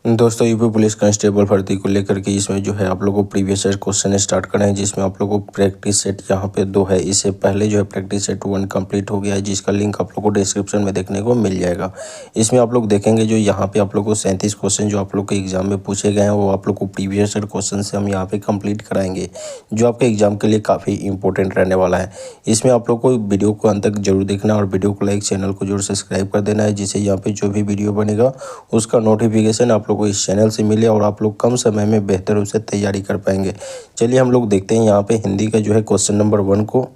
दोस्तों UP police constable भर्ती को लेकर के इसमें जो है आप लोगों को प्रीवियस ईयर क्वेश्चन स्टार्ट करें, जिसमें आप लोगों को प्रैक्टिस सेट यहाँ पे 2 है। इससे पहले जो है प्रैक्टिस सेट 1 कंप्लीट हो गया है, जिसका लिंक आप लोगों को डिस्क्रिप्शन में देखने को मिल जाएगा। इसमें आप लोग देखेंगे जो यहाँ पे आप लोगों को 37 क्वेश्चन जो आप लोग के एग्जाम में पूछे गए हैं वो आप लोग को प्रीवियस ईयर क्वेश्चन से हम यहाँ पे कंप्लीट कराएंगे, जो आपके एग्जाम के लिए काफ़ी इंपॉर्टेंट रहने वाला है। इसमें आप लोग को वीडियो को अंत तक जरूर देखना और वीडियो को लाइक, चैनल को जरूर सब्सक्राइब कर देना है, जिससे यहाँ पे जो भी वीडियो बनेगा उसका नोटिफिकेशन आप लोग को इस चैनल से मिले और आप लोग कम समय में बेहतर रूप से तैयारी कर पाएंगे। चलिए हम लोग देखते हैं यहाँ पे हिंदी का जो है क्वेश्चन नंबर 1 को।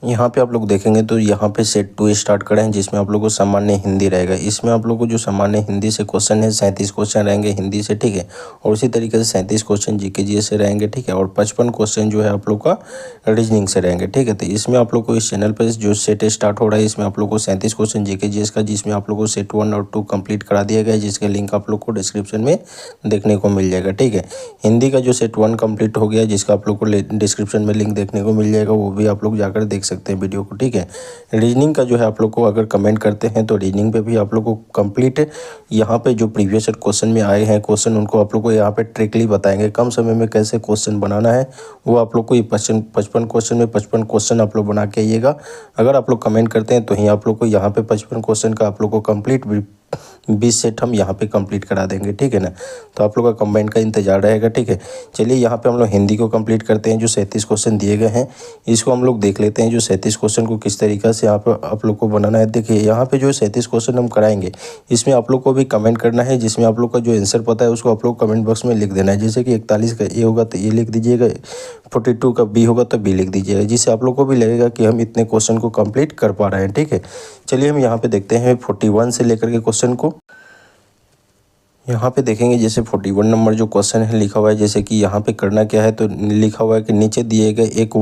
यहाँ पे आप लोग देखेंगे तो यहाँ पे सेट 2 स्टार्ट करें, जिसमें आप लोग को सामान्य हिंदी रहेगा। इसमें आप लोग को जो सामान्य हिंदी से क्वेश्चन है 37 क्वेश्चन रहेंगे हिंदी से, ठीक है। और उसी तरीके से 37 क्वेश्चन जीके जीएस से रहेंगे, ठीक है। और 55 क्वेश्चन जो है आप लोग का रीजनिंग से रहेंगे, ठीक है। तो इसमें आप लोग को इस चैनल पर जो सेट स्टार्ट हो रहा है इसमें आप लोग को 37 क्वेश्चन जीके जीएस का, जिसमें आप लोग को सेट 1 और 2 कंप्लीट करा दिया गया है, जिसके लिंक आप लोग को डिस्क्रिप्शन में देखने को मिल जाएगा, ठीक है। हिंदी का जो सेट 1 कंप्लीट हो गया, जिसका आप लोग को डिस्क्रिप्शन में लिंक देखने को मिल जाएगा, वो भी आप लोग जाकर देख सकते हैं वीडियो को, ठीक है। रीजनिंग का जो है आप लोग को अगर कमेंट करते हैं तो रीजनिंग पे भी आप लोग को कंप्लीट यहाँ पे जो प्रीवियस क्वेश्चन में आए हैं क्वेश्चन, उनको आप लोग को यहाँ पे ट्रिकली बताएंगे कम समय में कैसे क्वेश्चन बनाना है। वो आप लोग को ये 55 क्वेश्चन में 55 क्वेश्चन आप लोग बना के आइएगा। अगर आप लोग कमेंट करते हैं तो ही आप लोग को यहाँ पे 55 क्वेश्चन का आप लोग को कंप्लीट 20 सेट हम यहाँ पे कंप्लीट करा देंगे, ठीक है ना। तो आप लोग का कमेंट का इंतजार रहेगा, ठीक है। चलिए यहाँ पे हम लोग हिंदी को कंप्लीट करते हैं। जो 37 क्वेश्चन दिए गए हैं इसको हम लोग देख लेते हैं, जो 37 क्वेश्चन को किस तरीक़ा से यहाँ पे आप लोग को बनाना है। देखिए यहाँ पे जो 37 क्वेश्चन हम कराएंगे इसमें आप लोग को भी कमेंट करना है, जिसमें आप लोग का जो आंसर पता है उसको आप लोग कमेंट बॉक्स में लिख देना है। जैसे कि 41 का ए होगा तो ए लिख दीजिएगा, 42 का बी होगा तो बी लिख दीजिएगा, जिससे आप लोग को भी लगेगा कि हम इतने क्वेश्चन को कंप्लीट कर पा रहे हैं, ठीक है। चलिए हम यहाँ पे देखते हैं 41 से लेकर के क्वेश्चन को। यहाँ पे देखेंगे जैसे 41 नंबर जो क्वेश्चन है लिखा हुआ है, जैसे कि यहाँ पे करना क्या है तो लिखा हुआ है कि नीचे दिए गए एक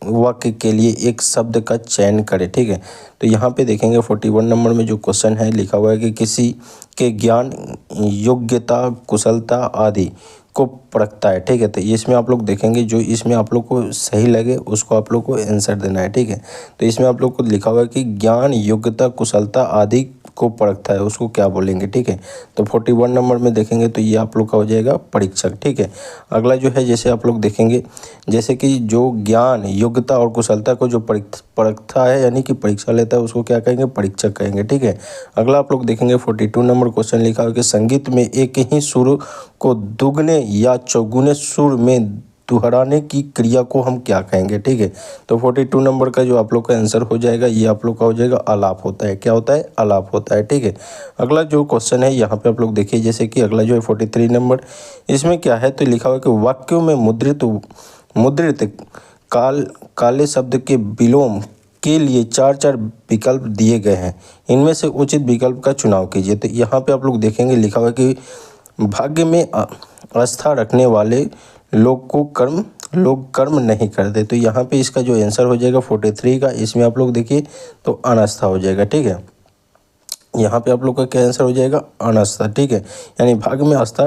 वाक्य के लिए एक शब्द का चयन करें, ठीक है। तो यहाँ पे देखेंगे 41 नंबर में जो क्वेश्चन है लिखा हुआ है कि किसी के ज्ञान, योग्यता, कुशलता आदि को परखता है, ठीक है। तो इसमें आप लोग देखेंगे जो इसमें आप लोग को सही लगे उसको आप लोग को आंसर देना है, ठीक है। तो इसमें आप लोग को लिखा हुआ है कि ज्ञान, योग्यता, कुशलता आदि को परखता है, उसको क्या बोलेंगे, ठीक है। तो 41 नंबर में देखेंगे तो ये आप लोग का हो जाएगा परीक्षक, ठीक है। अगला जो है जैसे आप लोग देखेंगे जैसे कि जो ज्ञान, योग्यता और कुशलता को जो परखता है यानी कि परीक्षा लेता है उसको क्या कहेंगे, परीक्षक कहेंगे, ठीक है। अगला आप लोग देखेंगे 42 नंबर क्वेश्चन लिखा है कि संगीत में एक ही सुर को दुगने या चौगुने सुर में दोहराने की क्रिया को हम क्या कहेंगे, ठीक है। तो 42 नंबर का जो आप लोग का आंसर हो जाएगा ये आप लोग का हो जाएगा आलाप होता है। क्या होता है, आलाप होता है, ठीक है। अगला जो क्वेश्चन है यहाँ पे आप लोग देखिए, जैसे कि अगला जो है 43 नंबर, इसमें क्या है तो लिखा हुआ है कि वाक्यों में मुद्रित काले शब्द के विलोम के लिए 4 विकल्प दिए गए हैं, इनमें से उचित विकल्प का चुनाव कीजिए। तो यहाँ पे आप लोग देखेंगे लिखा हुआ है कि भाग्य में आस्था रखने वाले लोग कर्म नहीं करते। तो यहाँ पे इसका जो आंसर हो जाएगा 43 का, इसमें आप लोग देखिए तो अनास्था हो जाएगा, ठीक है। यहाँ पे आप लोग का क्या आंसर हो जाएगा, अनास्था, ठीक है। यानी भाग्य में आस्था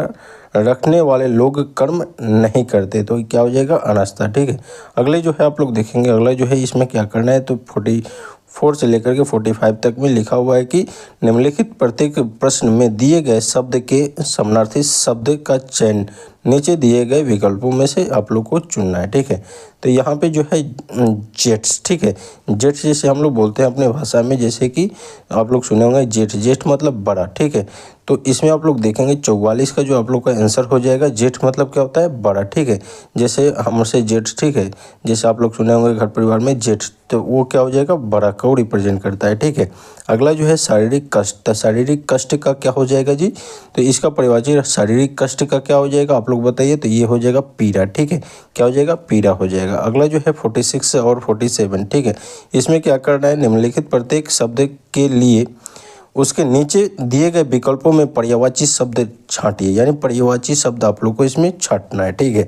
रखने वाले लोग कर्म नहीं करते, तो क्या हो जाएगा, अनास्था, ठीक है। अगले जो है आप लोग देखेंगे, अगला जो है इसमें क्या करना है तो 44 से लेकर के 45 तक में लिखा हुआ है कि निम्नलिखित प्रत्येक प्रश्न में दिए गए शब्द के समानार्थी शब्द का चयन नीचे दिए गए विकल्पों में से आप लोग को चुनना है, ठीक है। तो यहाँ पे जो है जेट्स, ठीक है। जेट्स जैसे हम लोग बोलते हैं अपने भाषा में, जैसे कि आप लोग सुने होंगे जेठ मतलब बड़ा, ठीक है। तो इसमें आप लोग देखेंगे 44 का जो आप लोग का आंसर हो जाएगा, जेठ मतलब क्या होता है, बड़ा, ठीक है। जैसे हमसे जेठ, ठीक है, जैसे आप लोग सुने होंगे घर परिवार में जेठ, तो वो क्या हो जाएगा, बड़ा को रिप्रेजेंट करता है, ठीक है। अगला जो है शारीरिक कष्ट, तो शारीरिक कष्ट का क्या हो जाएगा जी, तो इसका परिभाषित शारीरिक कष्ट का क्या हो जाएगा आप लोग बताइए, तो ये हो जाएगा पीड़ा, ठीक है। क्या हो जाएगा, पीड़ा हो जाएगा। अगला जो है 46 और 47, ठीक है। इसमें क्या करना है, निम्नलिखित प्रत्येक शब्द के लिए उसके नीचे दिए गए विकल्पों में पर्यायवाची शब्द छांटिए, यानी पर्यायवाची शब्द आप लोग को इसमें छांटना है, ठीक है।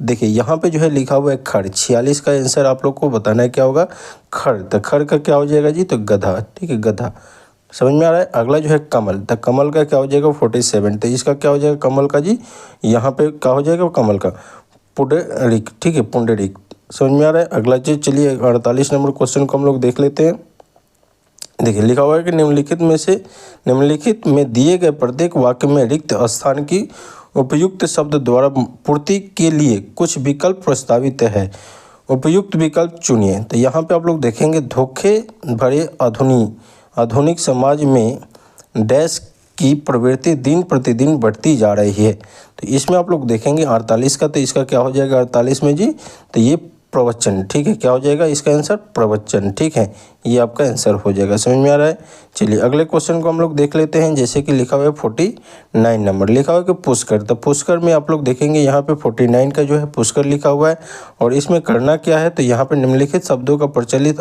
देखिए यहाँ पे जो है लिखा हुआ है खड़, 46 का आंसर आप लोग को बताना है क्या होगा, खड़। तो खड़ का क्या हो जाएगा जी, तो गधा, ठीक है, गधा, समझ में आ रहा है। अगला जो है कमल, तो कमल का क्या हो जाएगा 47, तो इसका क्या हो जाएगा कमल का जी, यहाँ पे क्या हो जाएगा कमल का, पुंडरीक, ठीक है, पुंडरीक, समझ में आ रहा है। अगला चीज चलिए 48 नंबर क्वेश्चन को हम लोग देख लेते हैं। देखिए लिखा हुआ है कि निम्नलिखित में दिए गए प्रत्येक वाक्य में रिक्त स्थान की उपयुक्त शब्द द्वारा पूर्ति के लिए कुछ विकल्प प्रस्तावित है। उपयुक्त विकल्प चुनिए। तो यहाँ पे आप लोग देखेंगे धोखे भरे आधुनिक समाज में डैश की प्रवृत्ति दिन प्रतिदिन बढ़ती जा रही है। तो इसमें आप लोग देखेंगे 48 का, तो इसका क्या हो जाएगा 48 में जी, तो ये प्रवचन, ठीक है, क्या हो जाएगा इसका आंसर प्रवचन, ठीक है, ये आपका आंसर हो जाएगा। समझ में आ रहा है। चलिए अगले क्वेश्चन को हम लोग देख लेते हैं। जैसे कि लिखा हुआ है 49 नंबर, लिखा हुआ है कि पुष्कर। तो पुष्कर में आप लोग देखेंगे यहाँ पे 49 का जो है पुष्कर लिखा हुआ है, और इसमें करना क्या है, तो यहाँ पे निम्नलिखित शब्दों का प्रचलित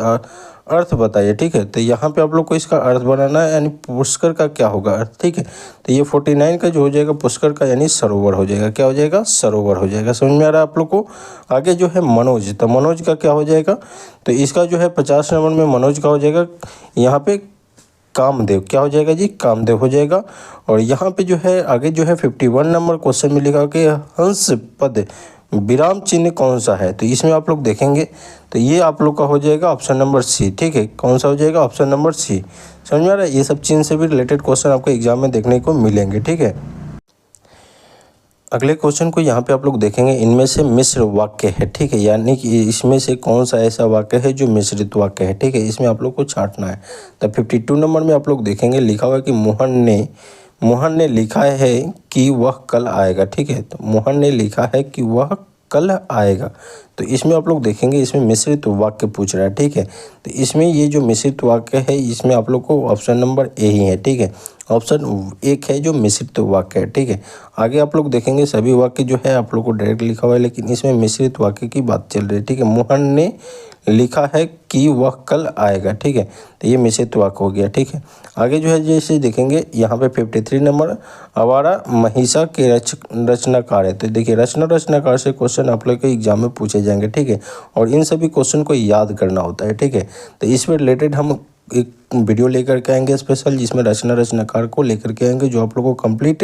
अर्थ बताइए, ठीक है। तो यहाँ पे आप लोग को इसका अर्थ बनाना है, यानी पुष्कर का क्या होगा अर्थ, ठीक है। तो ये 49 का जो हो जाएगा पुष्कर का यानी सरोवर हो जाएगा, क्या हो जाएगा सरोवर हो जाएगा। समझ में आ रहा है आप लोग को। आगे जो है मनोज, तो मनोज का क्या हो जाएगा, तो इसका जो है 50 नंबर में मनोज का हो जाएगा यहाँ पे कामदेव, क्या हो जाएगा जी कामदेव हो जाएगा। और यहाँ पे जो है आगे जो है 51 नंबर क्वेश्चन में लिखा कि हंस पद विराम चिन्ह कौन सा है, तो इसमें आप लोग देखेंगे तो ये आप लोग का हो जाएगा ऑप्शन नंबर सी, ठीक है, कौन सा हो जाएगा ऑप्शन नंबर सी। समझ में आ रहा है। ये सब चिन्ह से भी रिलेटेड क्वेश्चन आपको एग्जाम में देखने को मिलेंगे, ठीक है। अगले क्वेश्चन को यहाँ पे आप लोग देखेंगे इनमें से मिश्र वाक्य है, ठीक है, यानी कि इसमें से कौन सा ऐसा वाक्य है जो मिश्रित वाक्य है, ठीक है, इसमें आप लोग को छांटना है। तो 52 नंबर में आप लोग देखेंगे लिखा हुआ है कि मोहन ने लिखा है कि वह कल आएगा, ठीक है। तो मोहन ने लिखा है कि वह कल आएगा। तो इसमें आप लोग देखेंगे इसमें मिश्रित वाक्य पूछ रहा है, ठीक है। तो इसमें ये जो मिश्रित वाक्य है इसमें आप लोग को ऑप्शन नंबर ए ही है, ठीक है, ऑप्शन 1 है जो मिश्रित वाक्य है, ठीक है। आगे आप लोग देखेंगे सभी वाक्य जो है आप लोग को डायरेक्ट लिखा हुआ है, लेकिन इसमें मिश्रित वाक्य की बात चल रही है, ठीक है। मोहन ने लिखा है कि वह कल आएगा, ठीक है, तो ये मिश्रित वाक्य हो गया, ठीक है। आगे जो है जैसे देखेंगे यहाँ पे 53 नंबर आवारा महिषा के रचनाकार है। तो देखिए रचनाकार से क्वेश्चन आप लोग के एग्जाम में पूछे जाएंगे, ठीक है, और इन सभी क्वेश्चन को याद करना होता है, ठीक है। तो इसमें रिलेटेड हम एक वीडियो लेकर के आएंगे स्पेशल, जिसमें रचनाकार को लेकर के आएंगे जो आप लोगों को कंप्लीट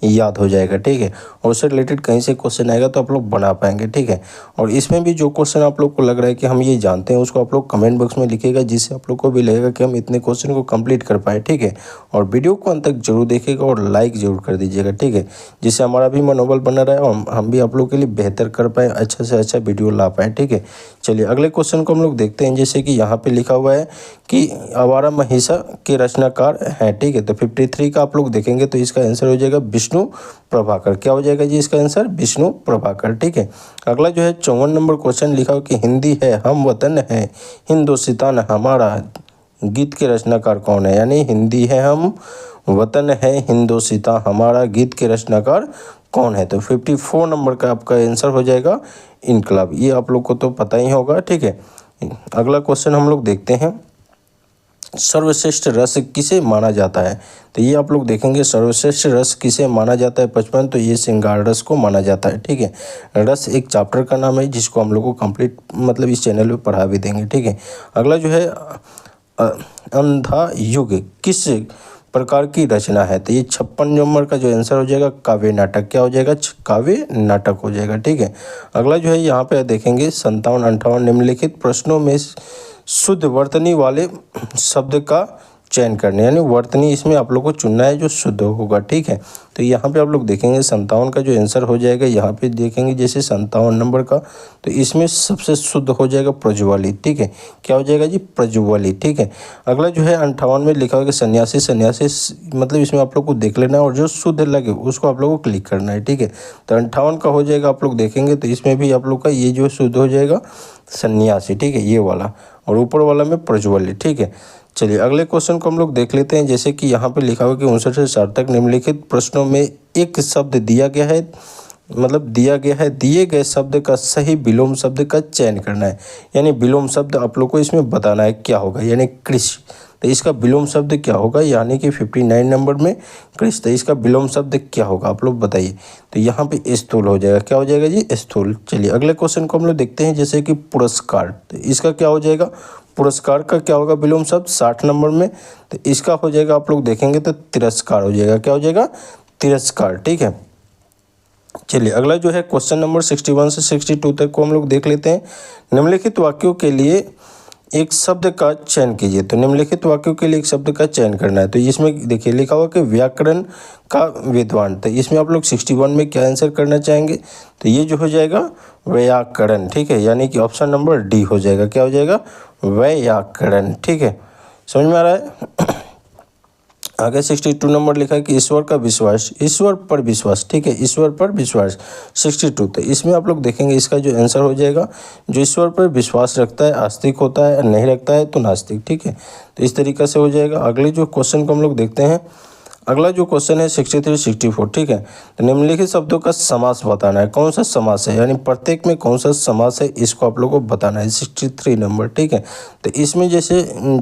याद हो जाएगा, ठीक है। और उससे रिलेटेड कहीं से क्वेश्चन आएगा तो आप लोग बना पाएंगे, ठीक है। और इसमें भी जो क्वेश्चन आप लोग को लग रहा है कि हम ये जानते हैं उसको आप लोग कमेंट बॉक्स में लिखिएगा, जिससे आप लोग को भी लगेगा कि हम इतने क्वेश्चन को कंप्लीट कर पाए, ठीक है। और वीडियो को अंत तक जरूर देखिएगा और लाइक जरूर कर दीजिएगा, ठीक है, जिससे हमारा भी मनोबल बना रहे और हम भी आप लोग के लिए बेहतर कर पाएँ, अच्छा से अच्छा वीडियो ला पाएँ, ठीक है। चलिए अगले क्वेश्चन को हम लोग देखते हैं। जैसे कि यहाँ पे लिखा हुआ है कि आवारा महिषा के रचनाकार हैं, ठीक है। तो 53 का आप लोग देखेंगे तो इसका आंसर हो जाएगा विष्णु प्रभाकर, क्या हो जाएगा जी इसका आंसर विष्णु प्रभाकर, ठीक है। अगला जो है 54 नंबर क्वेश्चन लिखा हुआ कि हिंदी है हम वतन है हिंदुस्तान हमारा, गीत के रचनाकार कौन है, यानी हिंदी है हम वतन है हिंदुस्तान हमारा, गीत के रचनाकार कौन है। तो 54 नंबर का आपका आंसर हो जाएगा इनकलाब, ये आप लोग को तो पता ही होगा, ठीक है। अगला क्वेश्चन हम लोग देखते हैं सर्वश्रेष्ठ रस किसे माना जाता है। तो ये आप लोग देखेंगे सर्वश्रेष्ठ रस किसे माना जाता है 55, तो ये श्रृंगार रस को माना जाता है, ठीक है। रस एक चैप्टर का नाम है जिसको हम लोग को कंप्लीट मतलब इस चैनल पे पढ़ा भी देंगे, ठीक है। अगला जो है अंधा युग किस प्रकार की रचना है। तो ये 56 नंबर का जो आंसर हो जाएगा काव्य नाटक, क्या हो जाएगा काव्य नाटक हो जाएगा, ठीक है। अगला जो है यहाँ पे देखेंगे 57-58 निम्नलिखित प्रश्नों में शुद्ध वर्तनी वाले शब्द का चयन करने, यानी वर्तनी इसमें आप लोग को चुनना है जो शुद्ध होगा, ठीक है। तो यहाँ पे आप लोग देखेंगे 57 का जो आंसर हो जाएगा, यहाँ पे देखेंगे जैसे 57 नंबर का, तो इसमें सबसे शुद्ध हो जाएगा प्रज्वलित, ठीक है, क्या हो जाएगा जी प्रज्वलित, ठीक है। अगला जो है 58 में लिखा हुआ कि सन्यासी मतलब इसमें आप लोग को देख लेना है और जो शुद्ध लगे उसको आप लोग को क्लिक करना है, ठीक है। तो 58 का हो जाएगा आप लोग देखेंगे तो इसमें भी आप लोग का ये जो शुद्ध हो जाएगा सन्यासी, ठीक है, ये वाला, और ऊपर वाला में प्रज्वलित, ठीक है। चलिए अगले क्वेश्चन को हम लोग देख लेते हैं। जैसे कि यहाँ पे लिखा हुआ कि 59 से 60 तक निम्नलिखित प्रश्नों में एक शब्द दिया गया है, मतलब दिया गया है दिए गए शब्द का सही विलोम शब्द का चयन करना है, यानी विलोम शब्द आप लोग को इसमें बताना है क्या होगा, यानी कृषि, तो इसका विलोम शब्द क्या होगा, यानी कि 59 नंबर में कृषि, तो इसका विलोम शब्द क्या होगा आप लोग बताइए। तो यहाँ पे स्थूल हो जाएगा, क्या हो जाएगा जी स्थूल। चलिए अगले क्वेश्चन को हम लोग देखते हैं। जैसे कि पुरस्कार, तो इसका क्या हो जाएगा पुरस्कार का क्या होगा विलोम शब्द 60 नंबर में, तो इसका हो जाएगा आप लोग देखेंगे तो तिरस्कार हो जाएगा, क्या हो जाएगा तिरस्कार, ठीक है। चलिए अगला जो है क्वेश्चन नंबर 61 से 62 तक को हम लोग देख लेते हैं। निम्नलिखित वाक्यों के लिए एक शब्द का चयन कीजिए। तो निम्नलिखित वाक्यों के लिए एक शब्द का चयन करना है। तो इसमें देखिए लिखा हुआ कि व्याकरण का विद्वान। तो इसमें आप लोग 61 में क्या आंसर करना चाहेंगे? तो ये जो हो जाएगा व्याकरण, ठीक है, यानी कि ऑप्शन नंबर डी हो जाएगा। क्या हो जाएगा? व्याकरण, ठीक है, समझ में आ रहा है। आगे 62 नंबर लिखा है कि ईश्वर का विश्वास, ईश्वर पर विश्वास, ठीक है, ईश्वर पर विश्वास 62। तो इसमें आप लोग देखेंगे इसका जो आंसर हो जाएगा, जो ईश्वर पर विश्वास रखता है आस्तिक होता है, नहीं रखता है तो नास्तिक, ठीक है। तो इस तरीके से हो जाएगा। अगले जो क्वेश्चन को हम लोग देखते हैं, अगला जो क्वेश्चन है 63 64, ठीक है। तो निम्नलिखित शब्दों का समास बताना है। कौन सा समास है, यानी प्रत्येक में कौन सा समास है, इसको आप लोग को बताना है। 63 नंबर, ठीक है। तो इसमें जैसे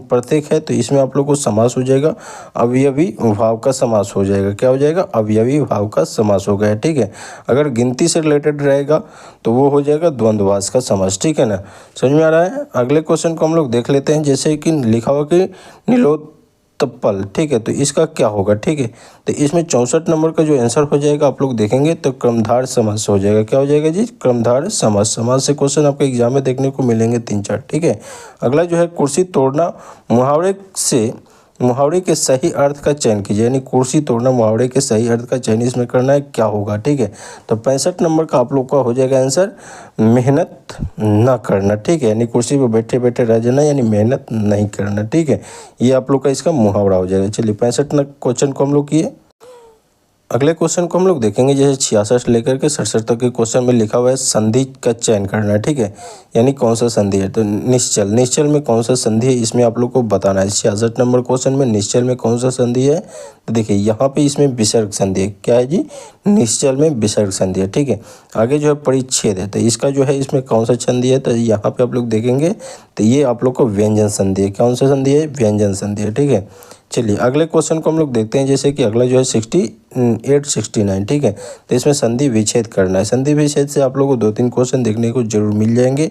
प्रत्येक है तो इसमें आप लोग को समास हो जाएगा अवयवी भाव का समास हो जाएगा। क्या हो जाएगा? अवयवी भाव का समास हो गया, ठीक है। अगर गिनती से रिलेटेड रहेगा तो वो हो जाएगा द्वंद्वास का समास, ठीक है ना। समझ में आ रहा है। अगले क्वेश्चन को हम लोग देख लेते हैं। जैसे कि लिखा हुआ कि नीलोत्पल, ठीक है, तो इसका क्या होगा, ठीक है। तो इसमें 64 नंबर का जो आंसर हो जाएगा आप लोग देखेंगे तो क्रमधार समास हो जाएगा। क्या हो जाएगा जी? क्रमधार समास। समास से क्वेश्चन आपको एग्जाम में देखने को मिलेंगे 3-4, ठीक है। अगला जो है कुर्सी तोड़ना, मुहावरे के सही अर्थ का चयन कीजिए, यानी कुर्सी तोड़ना मुहावरे के सही अर्थ का चयन इसमें करना है। क्या होगा, ठीक है। तो 65 नंबर का आप लोग का हो जाएगा आंसर मेहनत ना करना, ठीक है, यानी कुर्सी पर बैठे बैठे रह जाना, यानी मेहनत नहीं करना, ठीक है। ये आप लोग का इसका मुहावरा हो जाएगा। चलिए 65 क्वेश्चन को हम लोग किए। अगले क्वेश्चन को हम लोग देखेंगे। जैसे 66 से लेकर के 67 तक के क्वेश्चन में लिखा हुआ है संधि का चयन करना है, ठीक है, यानी कौन सा संधि है। तो निश्चल, निश्चल में कौन सा संधि है इसमें आप लोग को बताना है। 66 नंबर क्वेश्चन में निश्चल में कौन सा संधि है? तो देखिए यहाँ पे इसमें विसर्ग संधि है। क्या है जी? निश्चल में विसर्ग संधि है, ठीक है। आगे जो है परिच्छेद है, तो इसका जो है इसमें कौन सा संधि है? तो यहाँ पे आप लोग देखेंगे तो ये आप लोग को व्यंजन संधि है। कौन सा संधि है? व्यंजन संधि है, ठीक है। चलिए अगले क्वेश्चन को हम लोग देखते हैं। जैसे कि अगला जो है 68 69, ठीक है। तो इसमें संधि विच्छेद करना है। संधि विच्छेद से आप लोगों को 2-3 क्वेश्चन देखने को जरूर मिल जाएंगे।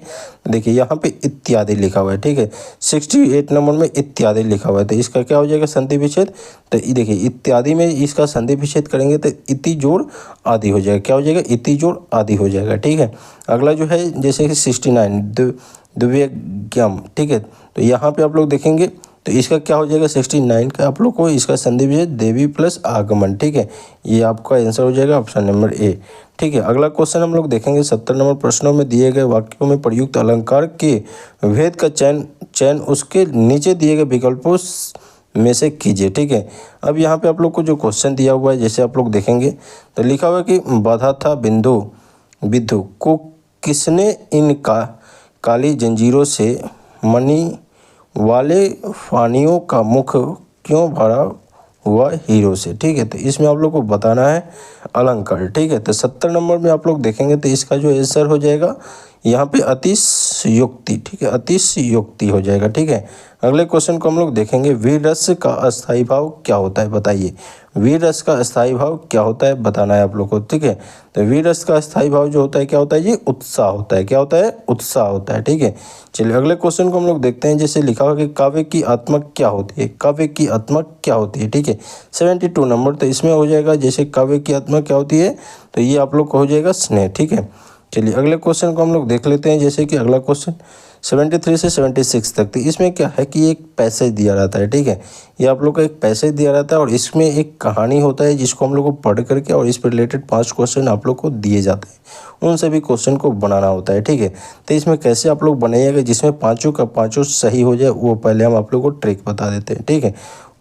देखिए यहाँ पे इत्यादि लिखा हुआ है, ठीक है। 68 नंबर में इत्यादि लिखा हुआ है, तो इसका क्या हो जाएगा? संधि विच्छेद। तो देखिए इत्यादि में इसका संधि विच्छेद करेंगे तो इति जोड़ आदि हो जाएगा। क्या हो जाएगा? इति जोड़ आदि हो जाएगा, ठीक है। अगला जो है जैसे कि 69 द्विवियज्ञम, ठीक है। तो यहाँ पे आप लोग देखेंगे तो इसका क्या हो जाएगा? 69 का आप लोग को इसका संधि विच्छेद देवी प्लस आगमन, ठीक है। ये आपका आंसर हो जाएगा ऑप्शन नंबर ए, ठीक है। अगला क्वेश्चन हम लोग देखेंगे 70 नंबर प्रश्नों में दिए गए वाक्यों में प्रयुक्त अलंकार के भेद का चयन उसके नीचे दिए गए विकल्पों में से कीजिए, ठीक है। अब यहाँ पे आप लोग को जो क्वेश्चन दिया हुआ है, जैसे आप लोग देखेंगे तो लिखा हुआ है कि बाधा था विद्धु को किसने इन काली जंजीरों से मणि वाले फानियों का मुख क्यों भरा हुआ हीरो से, ठीक है। तो इसमें आप लोग को बताना है अलंकार, ठीक है। तो 70 नंबर में आप लोग देखेंगे तो इसका जो आंसर हो जाएगा यहाँ पे अतिशयोक्ति, ठीक है, अतिशयोक्ति हो जाएगा, ठीक है। अगले क्वेश्चन को हम लोग देखेंगे। वीर रस का अस्थायी भाव क्या होता है? बताइए, वीर रस का अस्थायी भाव क्या होता है बताना है आप लोग को, ठीक है। तो वीर रस का अस्थायी भाव जो होता है क्या होता है? ये उत्साह होता है। क्या होता है? उत्साह होता है, ठीक है। चलिए अगले क्वेश्चन को हम लोग देखते हैं। जैसे लिखा हुआ कि काव्य की आत्मा क्या होती है? काव्य की आत्मा क्या होती है, ठीक है। 72 नंबर, तो इसमें हो जाएगा जैसे काव्य की आत्मा क्या होती है, तो ये आप लोग को हो जाएगा स्नेह, ठीक है। चलिए अगले क्वेश्चन को हम लोग देख लेते हैं। जैसे कि अगला क्वेश्चन 73 से 76 तक, तो इसमें क्या है कि एक पैसेज दिया रहता है, ठीक है। ये आप लोग को एक पैसेज दिया रहता है और इसमें एक कहानी होता है जिसको हम लोग को पढ़ करके और इस पर रिलेटेड 5 क्वेश्चन आप लोग को दिए जाते हैं। उन सभी क्वेश्चन को बनाना होता है, ठीक है। तो इसमें कैसे आप लोग बनाइएगा जिसमें पाँचों का पाँचों सही हो जाए, वो पहले हम आप लोग को ट्रिक बता देते हैं, ठीक है।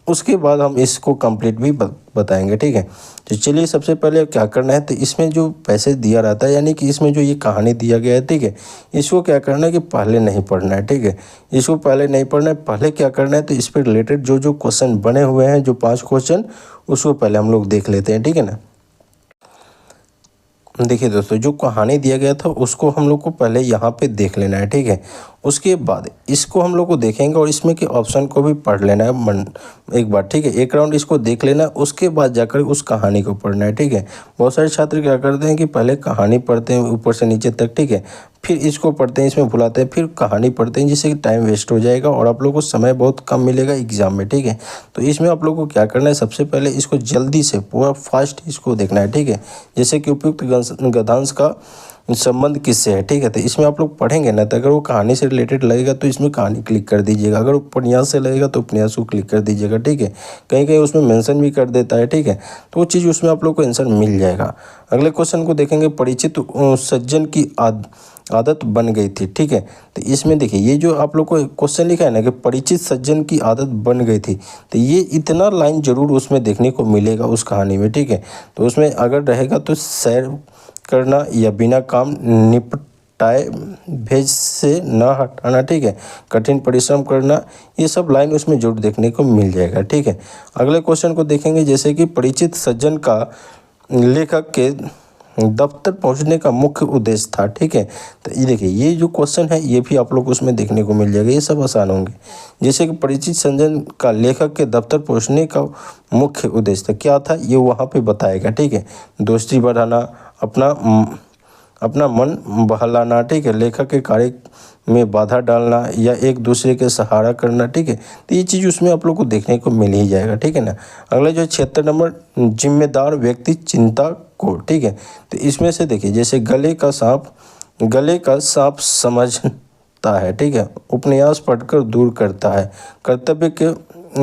उसके बाद हम इसको कंप्लीट भी बताएंगे, ठीक है। तो चलिए सबसे पहले क्या करना है, तो इसमें जो पैसेज दिया रहता है यानी कि इसमें जो ये कहानी दिया गया है, ठीक है, इसको क्या करना है कि पहले नहीं पढ़ना है, ठीक है। इसको पहले नहीं पढ़ना है, पहले क्या करना है तो इस पर रिलेटेड जो क्वेश्चन बने हुए हैं, जो 5 क्वेश्चन, उसको पहले हम लोग देख लेते हैं, ठीक है ना। देखिए दोस्तों, जो कहानी दिया गया था उसको हम लोग को पहले यहाँ पे देख लेना है, ठीक है। उसके बाद इसको हम लोग को देखेंगे और इसमें के ऑप्शन को भी पढ़ लेना है एक बार, ठीक है। एक राउंड इसको देख लेना है, उसके बाद जाकर उस कहानी को पढ़ना है, ठीक है। बहुत सारे छात्र क्या करते हैं कि पहले कहानी पढ़ते हैं ऊपर से नीचे तक, ठीक है, फिर इसको पढ़ते हैं, इसमें भुलाते हैं, फिर कहानी पढ़ते हैं, जिससे कि टाइम वेस्ट हो जाएगा और आप लोग को समय बहुत कम मिलेगा एग्जाम में, ठीक है। तो इसमें आप लोग को क्या करना है, सबसे पहले इसको जल्दी से पूरा फास्ट इसको देखना है, ठीक है। जैसे कि उपयुक्त गद्यांश का संबंध किससे है, ठीक है। तो इसमें आप लोग पढ़ेंगे ना, तो अगर वो कहानी से रिलेटेड लगेगा तो इसमें कहानी क्लिक कर दीजिएगा, अगर उपन्यास से लगेगा तो उपन्यास को क्लिक कर दीजिएगा, ठीक है। कहीं कहीं उसमें मेंशन भी कर देता है, ठीक है, तो वो चीज़ उसमें आप लोग को आंसर मिल जाएगा। अगले क्वेश्चन को देखेंगे, परिचित सज्जन की आदत बन गई थी, ठीक है। तो इसमें देखिए ये जो आप लोग को क्वेश्चन लिखा है ना कि परिचित सज्जन की आदत बन गई थी, तो ये इतना लाइन जरूर उसमें देखने को मिलेगा उस कहानी में, ठीक है। तो उसमें अगर रहेगा तो सैर करना या बिना काम निपटाए भेज से न हटाना, ठीक है, कठिन परिश्रम करना, ये सब लाइन उसमें जरूर देखने को मिल जाएगा, ठीक है। अगले क्वेश्चन को देखेंगे, जैसे कि परिचित सज्जन का लेखक के दफ्तर पहुंचने का मुख्य उद्देश्य था, ठीक है। तो ये देखिए ये जो क्वेश्चन है ये भी आप लोग को उसमें देखने को मिल जाएगा, ये सब आसान होंगे। जैसे कि परिचित सज्जन का लेखक के दफ्तर पहुंचने का मुख्य उद्देश्य था, क्या था ये वहाँ पे बताएगा, ठीक है। दोस्ती बढ़ाना, अपना मन बहलाना, ठीक है, लेखक के कार्य में बाधा डालना या एक दूसरे के सहारा करना, ठीक है। तो ये चीज़ उसमें आप लोग को देखने को मिल ही जाएगा, ठीक है ना। अगला जो 76 नंबर, जिम्मेदार व्यक्ति चिंता को, ठीक है। तो इसमें से देखिए जैसे गले का सांप समझता है, ठीक है, उपन्यास पढ़कर दूर करता है, कर्तव्य के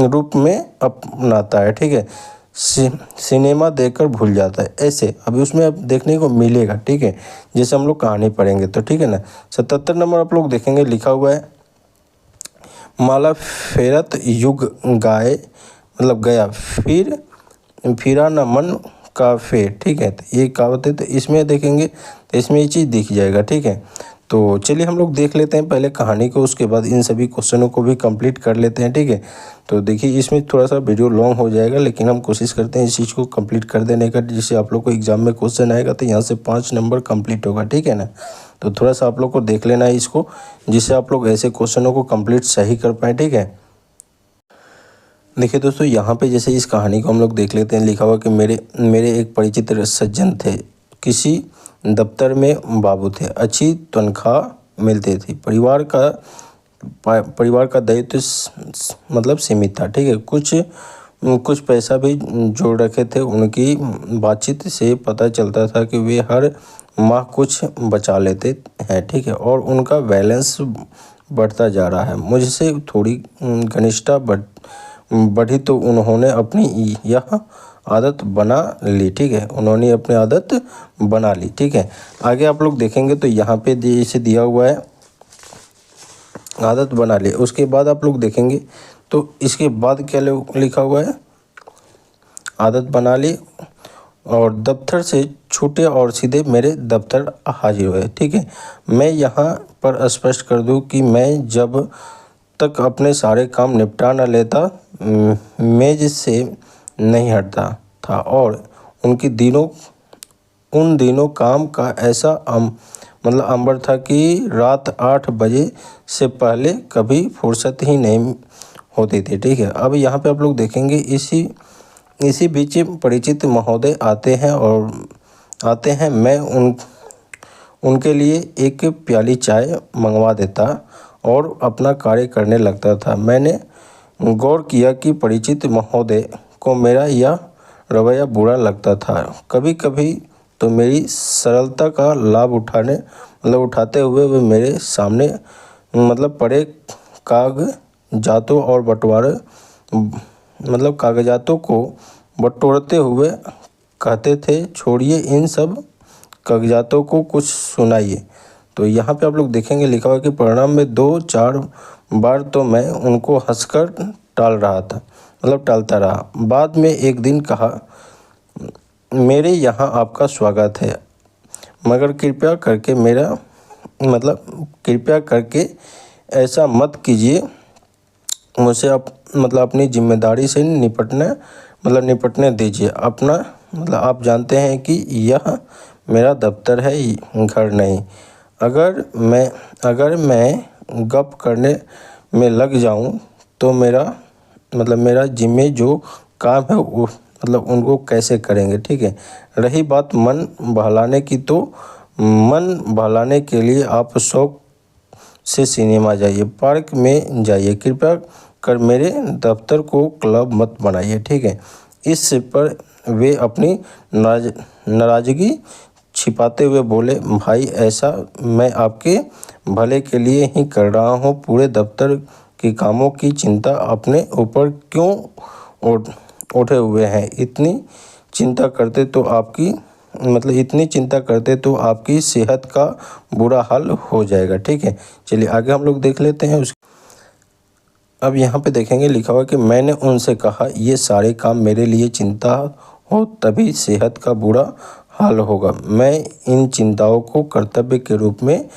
रूप में अपनाता है, ठीक है, सिनेमा देखकर भूल जाता है, ऐसे अभी उसमें अब देखने को मिलेगा, ठीक है, जैसे हम लोग कहानी पढ़ेंगे तो, ठीक है ना। 77 नंबर आप लोग देखेंगे, लिखा हुआ है, माला फेरत युग गाए, मतलब गया फिरा न मन का फेर, ठीक है। तो ये कहावत है, तो इसमें देखेंगे तो इसमें ये चीज़ दिख जाएगा, ठीक है। तो चलिए हम लोग देख लेते हैं पहले कहानी को, उसके बाद इन सभी क्वेश्चनों को भी कंप्लीट कर लेते हैं, ठीक है। तो देखिए इसमें थोड़ा सा वीडियो लॉन्ग हो जाएगा, लेकिन हम कोशिश करते हैं इस चीज़ को कंप्लीट कर देने का, जिससे आप लोग को एग्जाम में क्वेश्चन आएगा तो यहाँ से 5 नंबर कंप्लीट होगा, ठीक है ना। तो थोड़ा सा आप लोग को देख लेना है इसको, जिससे आप लोग ऐसे क्वेश्चनों को कंप्लीट सही कर पाएँ, ठीक है। देखिए दोस्तों, यहाँ पे जैसे इस कहानी को हम लोग देख लेते हैं, लिखा हुआ कि मेरे एक परिचित सज्जन थे, किसी दफ्तर में बाबू थे, अच्छी तनख्वाह मिलती थी, परिवार का दायित्व मतलब सीमित था, ठीक है, कुछ पैसा भी जोड़ रखे थे। उनकी बातचीत से पता चलता था कि वे हर माह कुछ बचा लेते हैं, ठीक है, और उनका बैलेंस बढ़ता जा रहा है। मुझसे थोड़ी घनिष्ठता बढ़ी तो उन्होंने अपनी यह आदत बना ली, ठीक है, उन्होंने अपनी आदत बना ली, ठीक है। आगे आप लोग देखेंगे तो यहाँ पे इसे दिया हुआ है, आदत बना ली। उसके बाद आप लोग देखेंगे तो इसके बाद क्या लिखा हुआ है, आदत बना ली और दफ्तर से छूटे और सीधे मेरे दफ्तर हाजिर हुए, ठीक है। मैं यहाँ पर स्पष्ट कर दूँ कि मैं जब तक अपने सारे काम निपटा न लेता मेज से नहीं हटता था, और उन दिनों काम का ऐसा मतलब अंबर था कि रात 8 बजे से पहले कभी फुर्सत ही नहीं होती थी, ठीक है। अब यहाँ पे आप लोग देखेंगे इसी बीच परिचित महोदय आते हैं, मैं उनके लिए एक प्याली चाय मंगवा देता और अपना कार्य करने लगता था। मैंने गौर किया कि परिचित महोदय को मेरा यह रवैया बुरा लगता था। कभी कभी तो मेरी सरलता का लाभ उठाते हुए वे मेरे सामने मतलब पड़े कागजातों को बटोरते हुए कहते थे, छोड़िए इन सब कागजातों को, कुछ सुनाइए। तो यहाँ पे आप लोग देखेंगे लिखा हुआ कि परिणाम में 2-4 बार तो मैं उनको हंसकर टालता रहा। बाद में एक दिन कहा, मेरे यहाँ आपका स्वागत है, मगर कृपया करके ऐसा मत कीजिए, मुझे अपनी जिम्मेदारी से निपटने दीजिए। आप जानते हैं कि यह मेरा दफ्तर है, घर नहीं। अगर मैं गप करने में लग जाऊं तो मेरा जिम्मे जो काम है वो उनको कैसे करेंगे, ठीक है। रही बात मन बहलाने की, तो मन बहलाने के लिए आप शौक से सिनेमा जाइए, पार्क में जाइए, कृपया कर मेरे दफ्तर को क्लब मत बनाइए, ठीक है। इस पर वे अपनी नाराज़गी छिपाते हुए बोले, भाई ऐसा मैं आपके भले के लिए ही कर रहा हूँ, पूरे दफ्तर के कामों की चिंता अपने ऊपर क्यों उठे हुए हैं? इतनी चिंता करते तो आपकी सेहत का बुरा हाल हो जाएगा। ठीक है, चलिए आगे हम लोग देख लेते हैं। अब यहाँ पे देखेंगे लिखा हुआ कि मैंने उनसे कहा, ये सारे काम मेरे लिए चिंता हो तभी सेहत का बुरा हाल होगा। मैं इन चिंताओं को कर्तव्य के रूप में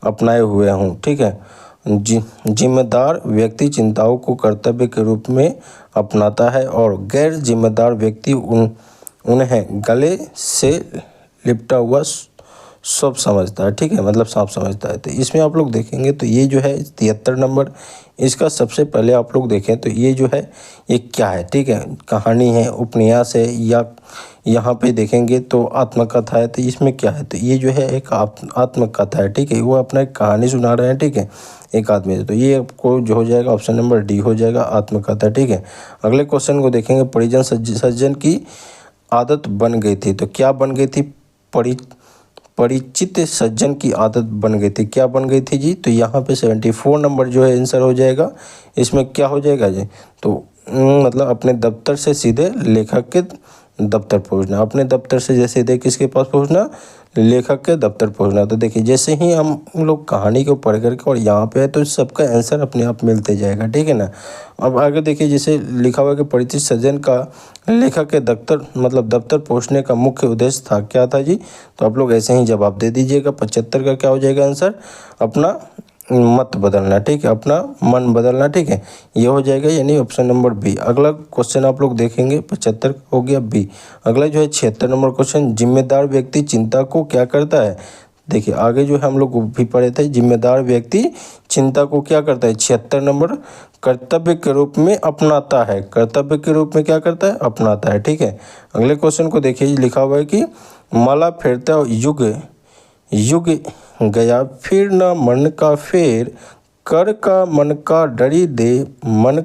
अपनाए हुए हूँ। ठीक है, जिम्मेदार व्यक्ति चिंताओं को कर्तव्य के रूप में अपनाता है और गैर जिम्मेदार व्यक्ति उन्हें गले से लिपटा हुआ सब समझता है। ठीक है, मतलब सांप समझता है। तो इसमें आप लोग देखेंगे तो ये जो है 73 नंबर, इसका सबसे पहले आप लोग देखें तो ये जो है ये क्या है? ठीक है, कहानी है, उपन्यास है, या यहाँ पे देखेंगे तो आत्मकथा है। तो इसमें क्या है? तो ये जो है एक आत्मकथा है। ठीक है, वो अपना एक कहानी सुना रहे हैं। ठीक है, एक आदमी से। तो ये आपको जो हो जाएगा ऑप्शन नंबर डी हो जाएगा, आत्मकथा। ठीक है, अगले क्वेश्चन को देखेंगे, परिजन सज्जन की आदत बन गई थी। तो क्या बन गई थी? परिचित सज्जन की आदत बन गई थी। क्या बन गई थी जी? तो यहाँ पे 74 नंबर जो है आंसर हो जाएगा। इसमें क्या हो जाएगा जी? तो मतलब अपने दफ्तर से सीधे लेखक के दफ्तर पहुँचना। अपने दफ्तर से सीधे किसके पास पहुँचना? लेखक के दफ्तर पहुँचना। तो देखिए जैसे ही हम लोग कहानी को पढ़ करके और यहाँ पे है तो सबका आंसर अपने आप मिलते जाएगा। ठीक है ना। अब आगे देखिए, जैसे लिखा हुआ कि परिचित सज्जन का लेखक के दफ्तर पहुँचने का मुख्य उद्देश्य था। क्या था जी? तो आप लोग ऐसे ही जवाब दे दीजिएगा। 75 का क्या हो जाएगा आंसर? अपना मत बदलना। ठीक है, अपना मन बदलना। ठीक है, ये हो जाएगा, यानी ऑप्शन नंबर बी। अगला क्वेश्चन आप लोग देखेंगे, 75 हो गया बी। अगला जो है 76 नंबर क्वेश्चन, जिम्मेदार व्यक्ति चिंता को क्या करता है? देखिए आगे जो है हम लोग भी पढ़े थे, जिम्मेदार व्यक्ति चिंता को क्या करता है? 76 नंबर, कर्तव्य के रूप में अपनाता है। कर्तव्य के रूप में क्या करता है? अपनाता है। ठीक है, अगले क्वेश्चन को देखिए, लिखा हुआ है कि माला फेरता युग गया, फिर न मन का फेर, कर का मन का डरी दे, मन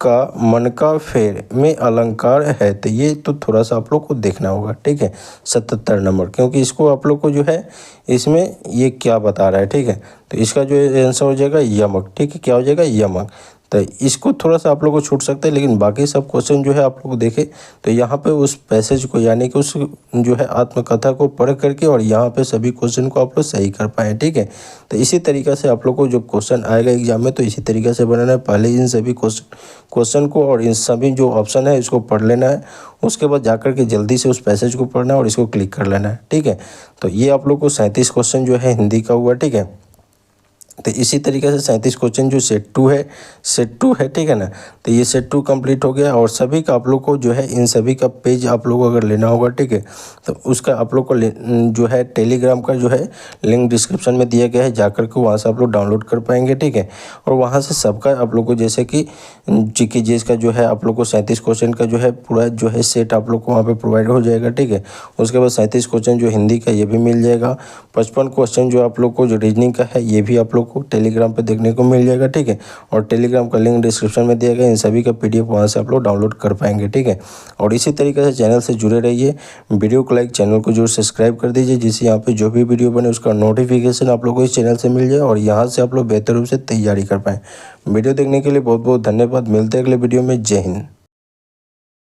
का फेर में अलंकार है। तो ये तो थोड़ा सा आप लोग को देखना होगा। ठीक है, 77 नंबर, क्योंकि इसको आप लोग को जो है इसमें ये क्या बता रहा है। ठीक है, तो इसका जो आंसर हो जाएगा यमक। ठीक है, क्या हो जाएगा? यमक। तो इसको थोड़ा सा आप लोग को छूट सकता है, लेकिन बाकी सब क्वेश्चन जो है आप लोग देखें तो यहाँ पे उस पैसेज को, यानी कि उस जो है आत्मकथा को पढ़ करके और यहाँ पे सभी क्वेश्चन को आप लोग सही कर पाएँ। ठीक है, तो इसी तरीक़े से आप लोग को जो क्वेश्चन आएगा एग्जाम में तो इसी तरीक़े से बनाना है। पहले इन सभी क्वेश्चन को और इन सभी जो ऑप्शन है इसको पढ़ लेना है, उसके बाद जाकर के जल्दी से उस पैसेज को पढ़ना है और इसको क्लिक कर लेना है। ठीक है, तो ये आप लोग को 37 क्वेश्चन जो है हिंदी का हुआ। ठीक है, तो इसी तरीके से 37 क्वेश्चन जो सेट टू है। ठीक है ना। तो ये सेट 2 कंप्लीट हो गया और सभी का आप लोग को जो है इन सभी का पेज आप लोग को अगर लेना होगा, ठीक है, तो उसका आप लोग को जो है टेलीग्राम का जो है लिंक डिस्क्रिप्शन में दिया गया है, जाकर के वहाँ से आप लोग डाउनलोड कर पाएंगे। ठीक है, और वहाँ से सबका आप लोग को जैसे कि जीके जीएस का जो है आप लोग को 37 क्वेश्चन का जो है पूरा जो है सेट आप लोग को वहाँ पे प्रोवाइड हो जाएगा। ठीक है, उसके बाद 37 क्वेश्चन जो हिंदी का ये भी मिल जाएगा। 55 क्वेश्चन जो आप लोग को जो रीजनिंग का है ये भी आप लोग को टेलीग्राम पे देखने को मिल जाएगा। ठीक है, और टेलीग्राम का लिंक डिस्क्रिप्शन में दिया गया, इन सभी का पीडीएफ वहाँ से आप लोग डाउनलोड कर पाएंगे। ठीक है, और इसी तरीके से चैनल से जुड़े रहिए, वीडियो को लाइक, चैनल को जरूर सब्सक्राइब कर दीजिए, जिससे यहाँ पे जो भी वीडियो बने उसका नोटिफिकेशन आप लोग को इस चैनल से मिल जाए और यहाँ से आप लोग बेहतर रूप से तैयारी कर पाएँ। वीडियो देखने के लिए बहुत बहुत धन्यवाद। मिलते हैं अगले वीडियो में। जय हिंद।